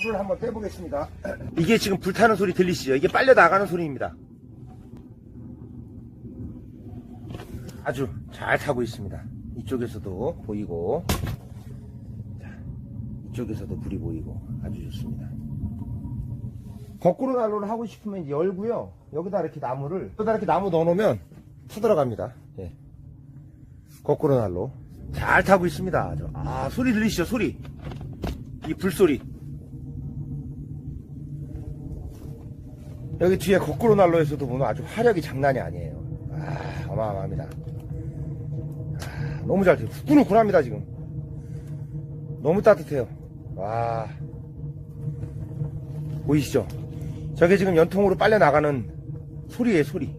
불을 한번 떼보겠습니다. 이게 지금 불타는 소리 들리시죠? 이게 빨려 나가는 소리입니다. 아주 잘 타고 있습니다. 이쪽에서도 보이고, 자, 이쪽에서도 불이 보이고 아주 좋습니다. 거꾸로 난로를 하고 싶으면 이제 열고요. 여기다 이렇게 나무 넣어놓으면 쳐들어갑니다. 예. 거꾸로 난로 잘 타고 있습니다. 아주. 아, 소리 들리시죠? 소리. 이 불소리. 여기 뒤에 거꾸로 난로에서도 보면 아주 화력이 장난이 아니에요. 아, 어마어마합니다. 아, 너무 잘 돼요. 후끈후끈합니다 지금. 너무 따뜻해요. 와, 보이시죠? 저게 지금 연통으로 빨려 나가는 소리예요, 소리.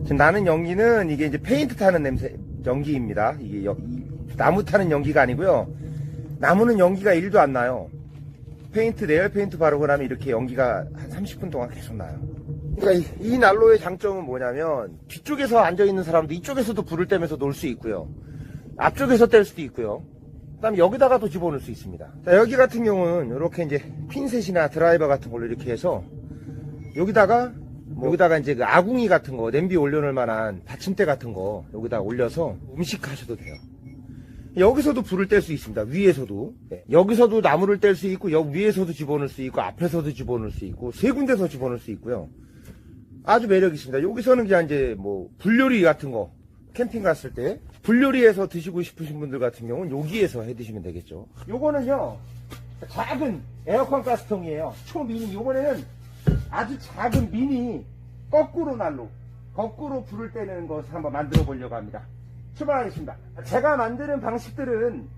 지금 나는 연기는 이게 이제 페인트 타는 냄새, 연기입니다. 이게 나무 타는 연기가 아니고요. 나무는 연기가 1도 안 나요. 페인트, 레이어 페인트 바르고 나면 이렇게 연기가 한 30분 동안 계속 나요. 그러니까 이 난로의 장점은 뭐냐면, 뒤쪽에서 앉아있는 사람도 이쪽에서도 불을 떼면서 놀 수 있고요. 앞쪽에서 뗄 수도 있고요. 그 다음에 여기다가도 집어넣을 수 있습니다. 자, 여기 같은 경우는 이렇게 이제 핀셋이나 드라이버 같은 걸로 이렇게 해서 여기다가 이제 그 아궁이 같은 거, 냄비 올려놓을 만한 받침대 같은 거 여기다 올려서 음식 하셔도 돼요. 여기서도 불을 뗄 수 있습니다. 위에서도. 네. 여기서도 나무를 뗄 수 있고, 여기 위에서도 집어넣을 수 있고, 앞에서도 집어넣을 수 있고, 세 군데서 집어넣을 수 있고요. 아주 매력이 있습니다. 여기서는 그냥 이제 뭐 불요리 같은 거, 캠핑 갔을 때 불요리에서 드시고 싶으신 분들 같은 경우는 여기에서 해 드시면 되겠죠. 요거는요, 작은 에어컨 가스통이에요. 초미니. 요번에는 아주 작은 미니 거꾸로 난로, 거꾸로 불을 떼는 것을 한번 만들어 보려고 합니다. 출발하겠습니다. 제가 만드는 방식들은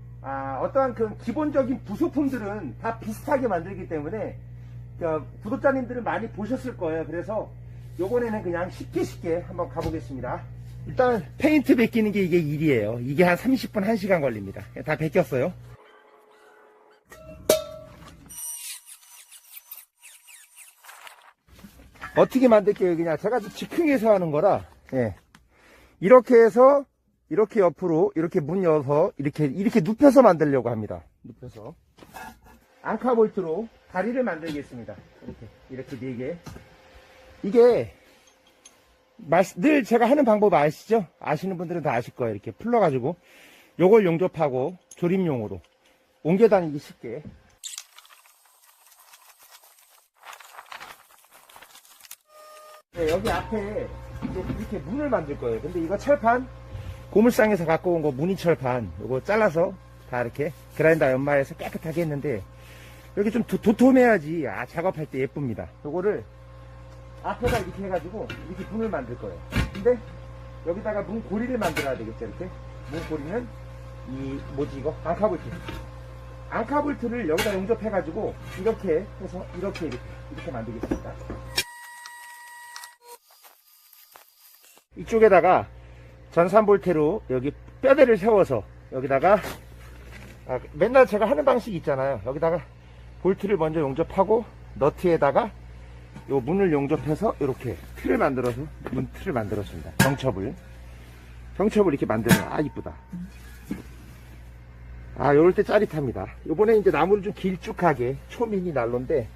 어떠한 그 기본적인 부속품들은 다 비슷하게 만들기 때문에 구독자님들은 많이 보셨을 거예요. 그래서 요번에는 그냥 쉽게 한번 가보겠습니다. 일단 페인트 벗기는 게 이게 일이에요. 이게 한 30분 1시간 걸립니다. 다 벗겼어요. 어떻게 만들게요? 그냥 제가 즉흥해서 하는 거라, 예. 이렇게 해서 이렇게 옆으로 이렇게 문 여서 이렇게 눕혀서 만들려고 합니다. 눕혀서 앙카볼트로 다리를 만들겠습니다. 이렇게 4개. 이게 늘 제가 하는 방법 아시죠? 아시는 분들은 다 아실 거예요. 이렇게 풀러가지고 요걸 용접하고 조립용으로 옮겨 다니기 쉽게. 네, 여기 앞에 이제 이렇게 문을 만들 거예요. 근데 이거 철판, 고물상에서 갖고 온 거 무늬 철판, 요거 잘라서 다 이렇게 그라인더 연마해서 깨끗하게 했는데, 여기 좀 도톰해야지 작업할 때 예쁩니다. 요거를 앞에다 이렇게 해가지고 이렇게 문을 만들 거예요. 근데 여기다가 문 고리를 만들어야 되겠죠. 이렇게 문 고리는 이거 앙카볼트를 여기다 용접해가지고 이렇게 해서 이렇게 만들겠습니다. 이쪽에다가 전산볼트로 여기 뼈대를 세워서 여기다가 맨날 제가 하는 방식이 있잖아요. 여기다가 볼트를 먼저 용접하고 너트에다가 요 문을 용접해서 이렇게 틀을 만들어서 문 틀을 만들었습니다. 병첩을 이렇게 만들면 이쁘다. 요럴 때 짜릿합니다. 요번에 이제 나무를 좀 길쭉하게, 초미니 난로인데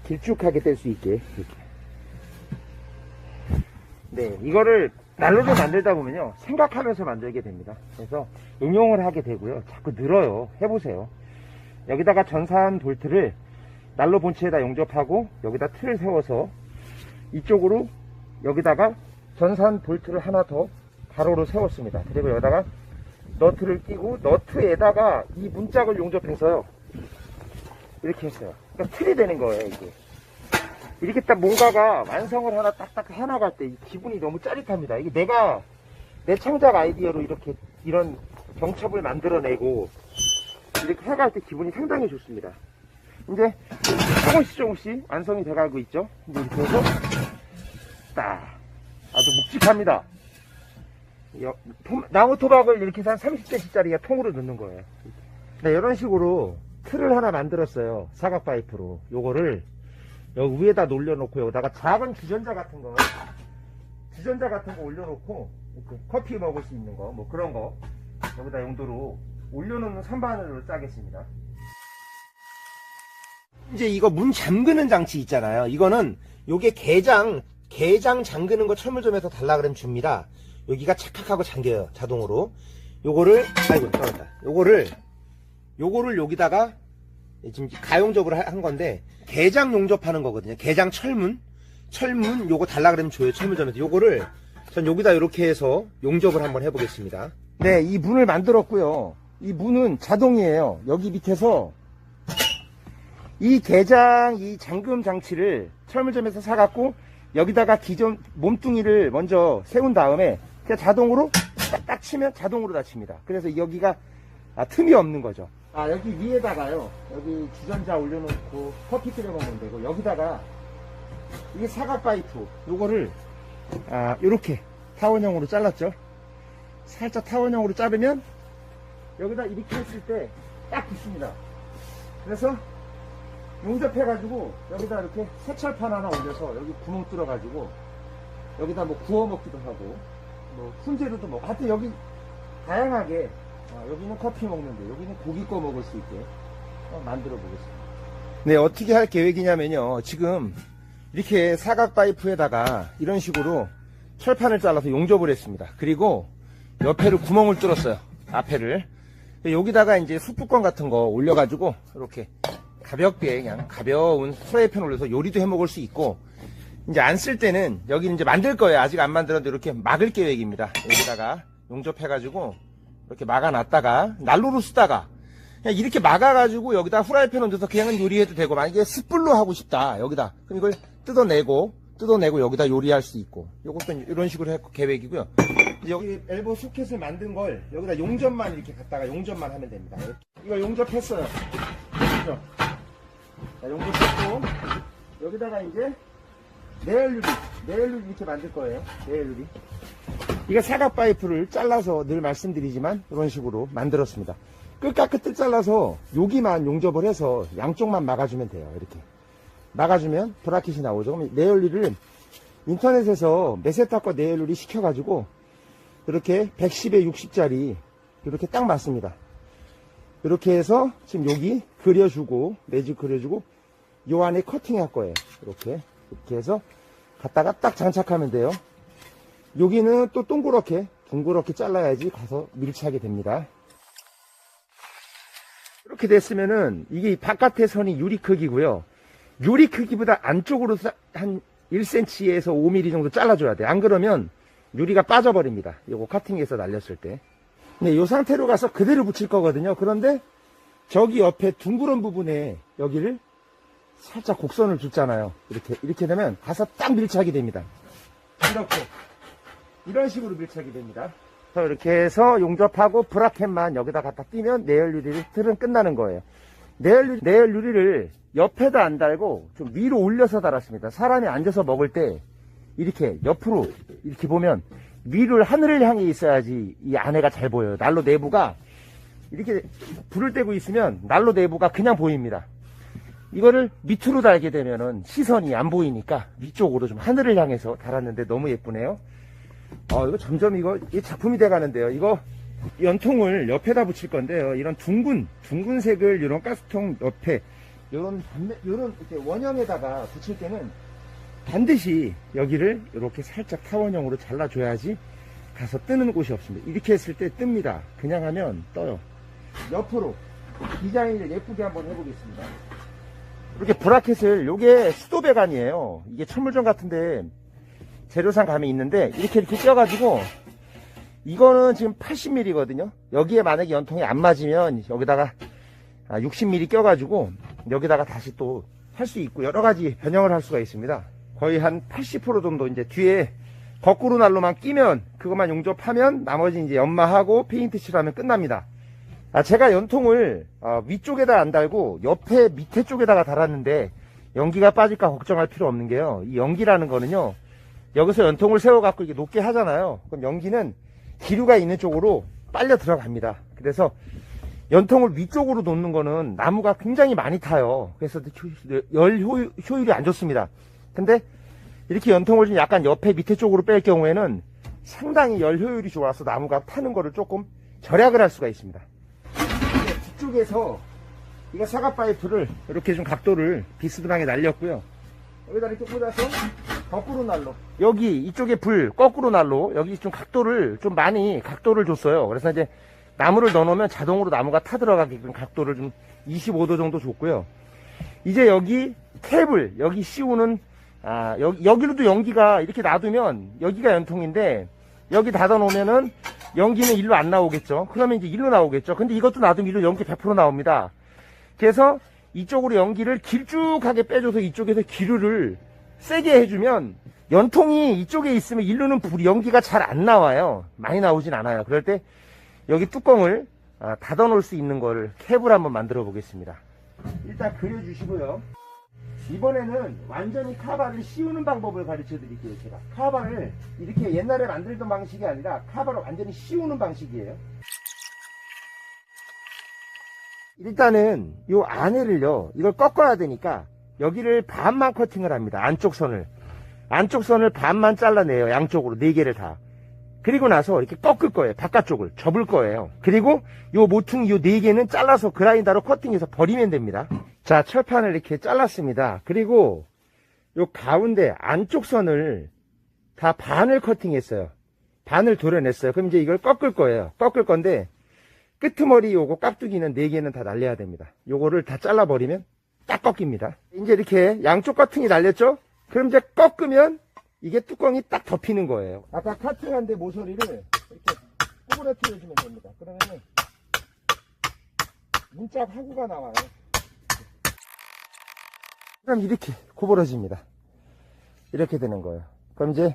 길쭉하게 뗄 수 있게 이렇게. 네, 이거를 난로를 만들다 보면요, 생각하면서 만들게 됩니다. 그래서 응용을 하게 되고요, 자꾸 늘어요. 해보세요. 여기다가 전산 볼트를 난로 본체에다 용접하고 여기다 틀을 세워서 이쪽으로 여기다가 전산 볼트를 하나 더 가로로 세웠습니다. 그리고 여기다가 너트를 끼고 너트에다가 이 문짝을 용접해서요, 이렇게 했어요. 그러니까 틀이 되는 거예요. 이게 이렇게 딱 뭔가가 완성을 하나 딱딱 해나갈 때 기분이 너무 짜릿합니다. 이게 내 창작 아이디어로 이런 병첩을 만들어내고 이렇게 해갈 때 기분이 상당히 좋습니다. 이제 조금씩 완성이 돼가고 있죠. 이제 이렇게 해서 아주 묵직합니다. 나무 토박을 이렇게 해서 한 30cm짜리가 통으로 넣는 거예요. 네, 이런 식으로 틀을 하나 만들었어요. 사각 파이프로. 요거를 여기 위에다 올려놓고 여기다가 작은 주전자 같은 거 올려놓고 이렇게 커피 먹을 수 있는 거, 뭐 그런 거 여기다 용도로 올려놓는 선반으로 짜겠습니다. 이제 이거 문 잠그는 장치 있잖아요. 이거는 요게 개장 잠그는 거 철물점에서 달라 그러면 줍니다. 여기가 착각하고 잠겨요, 자동으로. 요거를 아이고 떨어졌다. 요거를 여기다가 지금 가용적으로 한 건데 개장 용접하는 거거든요. 개장 철문 요거 달라 그러면 줘요, 철물점에서. 요거를 전 여기다 이렇게 해서 용접을 한번 해보겠습니다. 네, 이 문을 만들었고요. 이 문은 자동이에요. 여기 밑에서 이 개장 이 잠금 장치를 철물점에서 사갖고 여기다가 기존 몸뚱이를 먼저 세운 다음에 그냥 자동으로 딱 치면 자동으로 닫힙니다. 그래서 여기가 틈이 없는 거죠. 여기 위에다가요, 여기 주전자 올려놓고 커피 끓여 먹으면 되고, 여기다가 이게 사각 파이프 요거를 요렇게 타원형으로 잘랐죠. 살짝 타원형으로 자르면 여기다 이렇게 했을 때 딱 붙습니다. 그래서 용접해가지고 여기다 이렇게 세철판 하나 올려서 여기 구멍 뚫어가지고 여기다 뭐 구워 먹기도 하고 뭐 훈제로도 먹고, 하여튼 여기 다양하게 여기는 커피 먹는데 여기는 고기 구워 먹을 수 있게 만들어 보겠습니다. 네, 어떻게 할 계획이냐면요, 지금 이렇게 사각 파이프에다가 이런 식으로 철판을 잘라서 용접을 했습니다. 그리고 옆에를 구멍을 뚫었어요, 앞에를. 여기다가 이제 숯뚜껑 같은 거 올려가지고 이렇게 가볍게 그냥 가벼운 프라이팬 올려서 요리도 해 먹을 수 있고, 이제 안 쓸 때는 여기 이제 만들 거예요. 아직 안 만들었는데 이렇게 막을 계획입니다. 여기다가 용접해가지고 이렇게 막아놨다가 난로로 쓰다가 그냥 이렇게 막아가지고 여기다 후라이팬 얹어서 그냥 요리해도 되고, 만약에 숯불로 하고 싶다 여기다, 그럼 이걸 뜯어내고 여기다 요리할 수 있고, 요것도 이런 식으로 할 계획이고요. 여기 엘보 소켓을 만든 걸 여기다 용접만 이렇게 갖다가 용접만 하면 됩니다. 이거 용접했어요. 용접했고 여기다가 이제 내열유리 이렇게 만들 거예요. 내열유리. 이거 사각 파이프를 잘라서 늘 말씀드리지만 이런 식으로 만들었습니다. 끝과 끝을 잘라서 여기만 용접을 해서 양쪽만 막아주면 돼요. 이렇게 막아주면 브라켓이 나오죠. 그럼 내열유리를 인터넷에서 메세타과 내열유리 시켜가지고 이렇게 110에 60짜리 이렇게 딱 맞습니다. 이렇게 해서 지금 여기 그려주고 매직 그려주고 요 안에 커팅할 거예요. 이렇게 해서 갖다가 딱 장착하면 돼요. 여기는 또 둥그렇게 잘라야지 가서 밀착이 됩니다. 이렇게 됐으면은 이게 바깥의 선이 유리 크기고요. 유리 크기보다 안쪽으로 한 1cm에서 5mm 정도 잘라줘야 돼요. 안 그러면 유리가 빠져버립니다. 요거 커팅해서 날렸을 때. 네, 요 상태로 가서 그대로 붙일 거거든요. 그런데 저기 옆에 둥그런 부분에 여기를 살짝 곡선을 줬잖아요. 이렇게 되면 가서 딱 밀착이 됩니다. 이런 식으로 밀착이 됩니다. 그래서 이렇게 해서 용접하고 브라켓만 여기다 갖다 띄면 내열유리를 틀은 끝나는 거예요. 내열유리를 옆에다 안 달고 좀 위로 올려서 달았습니다. 사람이 앉아서 먹을 때 이렇게 옆으로 이렇게 보면 위를 하늘을 향해 있어야지 이 안에가 잘 보여요. 난로 내부가 이렇게 불을 떼고 있으면 난로 내부가 그냥 보입니다. 이거를 밑으로 달게 되면은 시선이 안 보이니까 위쪽으로 좀 하늘을 향해서 달았는데 너무 예쁘네요. 이거 점점 이 작품이 돼 가는데요. 이거 연통을 옆에다 붙일 건데요. 이런 둥근색을 이런 가스통 옆에 이런 이렇게 원형에다가 붙일 때는 반드시 여기를 이렇게 살짝 타원형으로 잘라줘야지 가서 뜨는 곳이 없습니다. 이렇게 했을 때 뜹니다. 그냥 하면 떠요. 옆으로 디자인을 예쁘게 한번 해보겠습니다. 이렇게 브라켓을, 요게 수도배관이에요. 이게 철물점 같은데 재료상 가면 있는데 이렇게 껴가지고, 이거는 지금 80mm거든요. 여기에 만약에 연통이 안 맞으면 여기다가 60mm 껴가지고 여기다가 다시 또 할 수 있고 여러 가지 변형을 할 수가 있습니다. 거의 한 80% 정도 이제 뒤에 거꾸로 난로만 끼면 그것만 용접하면 나머지 이제 연마하고 페인트 칠하면 끝납니다. 제가 연통을 위쪽에다 안 달고 옆에 밑에 쪽에다가 달았는데 연기가 빠질까 걱정할 필요 없는 게요. 이 연기라는 거는요, 여기서 연통을 세워갖고 이게 높게 하잖아요. 그럼 연기는 기류가 있는 쪽으로 빨려 들어갑니다. 그래서 연통을 위쪽으로 놓는 거는 나무가 굉장히 많이 타요. 그래서 열 효율이 안 좋습니다. 근데 이렇게 연통을 좀 약간 옆에 밑에 쪽으로 뺄 경우에는 상당히 열 효율이 좋아서 나무가 타는 거를 조금 절약을 할 수가 있습니다. 뒤쪽에서 이거 사각 파이프를 이렇게 좀 각도를 비스듬하게 날렸고요. 여기다 이렇게 꽂아서 거꾸로 난로. 여기 이쪽에 불 거꾸로 난로. 여기 좀 각도를 좀 많이 각도를 줬어요. 그래서 이제 나무를 넣어놓으면 자동으로 나무가 타들어가게끔 각도를 좀 25도 정도 줬고요. 이제 여기 탭을 여기 씌우는 여기로도 연기가 이렇게 놔두면 여기가 연통인데 여기 닫아 놓으면은 연기는 일로 안 나오겠죠. 그러면 이제 일로 나오겠죠. 근데 이것도 놔두면 일로 연기 100% 나옵니다. 그래서 이쪽으로 연기를 길쭉하게 빼줘서 이쪽에서 기류를 세게 해주면 연통이 이쪽에 있으면 일로는 불 연기가 잘 안 나와요. 많이 나오진 않아요. 그럴 때 여기 뚜껑을 닫아 놓을 수 있는 거를 캡을 한번 만들어 보겠습니다. 일단 그려주시고요. 이번에는 완전히 카바를 씌우는 방법을 가르쳐 드릴게요. 제가 카바를 이렇게 옛날에 만들던 방식이 아니라 카바를 완전히 씌우는 방식이에요. 일단은 요 안에를요, 이걸 꺾어야 되니까 여기를 반만 커팅을 합니다. 안쪽 선을 반만 잘라내요. 양쪽으로 4개를 다. 그리고 나서 이렇게 꺾을 거예요. 바깥쪽을 접을 거예요. 그리고 요 모퉁이 요 4개는 잘라서 그라인더로 커팅해서 버리면 됩니다. 자, 철판을 이렇게 잘랐습니다. 그리고 요 가운데 안쪽 선을 다 반을 커팅했어요. 반을 도려냈어요. 그럼 이제 이걸 꺾을 거예요. 꺾을 건데 끄트머리 요거 깍두기는 4개는 다 날려야 됩니다. 요거를 다 잘라버리면 딱 꺾입니다. 이제 이렇게 양쪽 커팅이 날렸죠? 그럼 이제 꺾으면 이게 뚜껑이 딱 덮이는 거예요. 아까 카팅한 데 모서리를 이렇게 구부러뜨려 주면 됩니다. 그러면은 문짝 하구가 나와요. 그럼 이렇게 구부러집니다. 이렇게 되는 거예요. 그럼 이제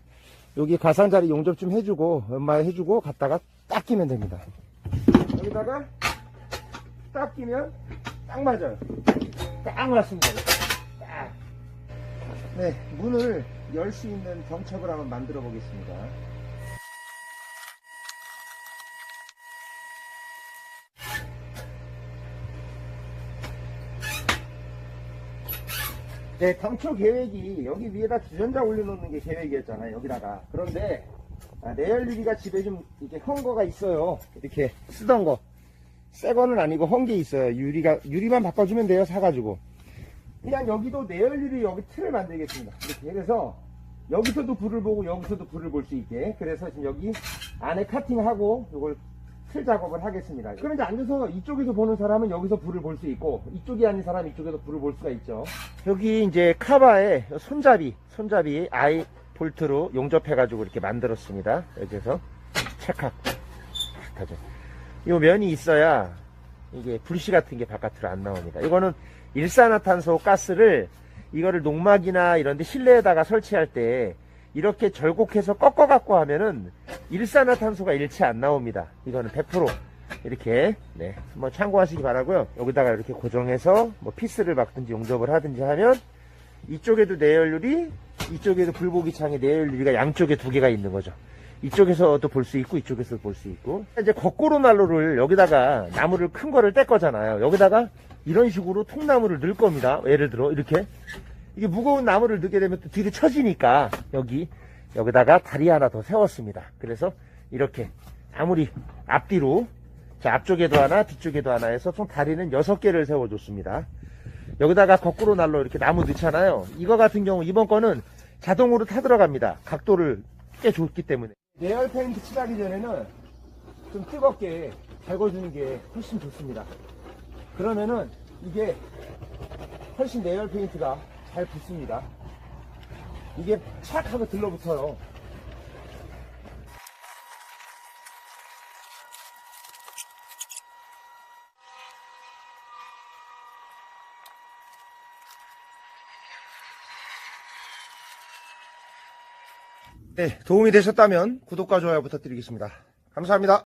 여기 가장자리 용접 좀 해주고 연마에 해주고 갖다가 딱 끼면 됩니다. 여기다가 딱 끼면 딱 맞아요. 딱 맞습니다. 딱. 네, 문을 열 수 있는 경첩을 한번 만들어 보겠습니다. 네, 당초 계획이 여기 위에다 주전자 올려놓는 게 계획이었잖아요. 여기다가. 그런데 내열 유리가 집에 좀 이렇게 헌 거가 있어요. 이렇게 쓰던 거. 새 거는 아니고 헌 게 있어요. 유리만 바꿔주면 돼요. 사가지고. 그냥 여기도 내열 유리 여기 틀을 만들겠습니다. 이렇게 해서 여기서도 불을 보고 여기서도 불을 볼 수 있게. 그래서 지금 여기 안에 카팅하고 이걸 틀 작업을 하겠습니다. 그럼 이제 앉아서 이쪽에서 보는 사람은 여기서 불을 볼 수 있고 이쪽이 아닌 사람은 이쪽에서 불을 볼 수가 있죠. 여기 이제 카바에 손잡이 아이 볼트로 용접해 가지고 이렇게 만들었습니다. 여기서 찰칵 하죠. 이 면이 있어야 이게 불씨 같은 게 바깥으로 안 나옵니다. 이거는 일산화탄소 가스를 이거를 농막이나 이런 데 실내에다가 설치할 때 이렇게 절곡해서 꺾어 갖고 하면은 일산화탄소가 일체 안 나옵니다. 이거는 100% 이렇게 네, 한번 참고하시기 바라고요. 여기다가 이렇게 고정해서 뭐 피스를 박든지 용접을 하든지 하면 이쪽에도 내열유리, 이쪽에도 불보기 창에 내열유리가 양쪽에 2개가 있는 거죠. 이쪽에서도 볼 수 있고 이쪽에서도 볼 수 있고. 이제 거꾸로 난로를 여기다가 나무를 큰 거를 뗄 거잖아요. 여기다가 이런 식으로 통나무를 넣을 겁니다. 예를 들어 이렇게 이게 무거운 나무를 넣게 되면 또 뒤로 처지니까 여기다가 다리 하나 더 세웠습니다. 그래서 이렇게 아무리 앞뒤로 자 앞쪽에도 하나 뒤쪽에도 하나 해서 총 다리는 6개를 세워줬습니다. 여기다가 거꾸로 난로 이렇게 나무 넣잖아요. 이거 같은 경우 이번 거는 자동으로 타 들어갑니다. 각도를 꽤 좋기 때문에. 내열 페인트 칠하기 전에는 좀 뜨겁게 달궈주는 게 훨씬 좋습니다. 그러면은 이게 훨씬 내열 페인트가 잘 붙습니다. 이게 착 하고 들러붙어요. 네, 도움이 되셨다면 구독과 좋아요 부탁드리겠습니다. 감사합니다.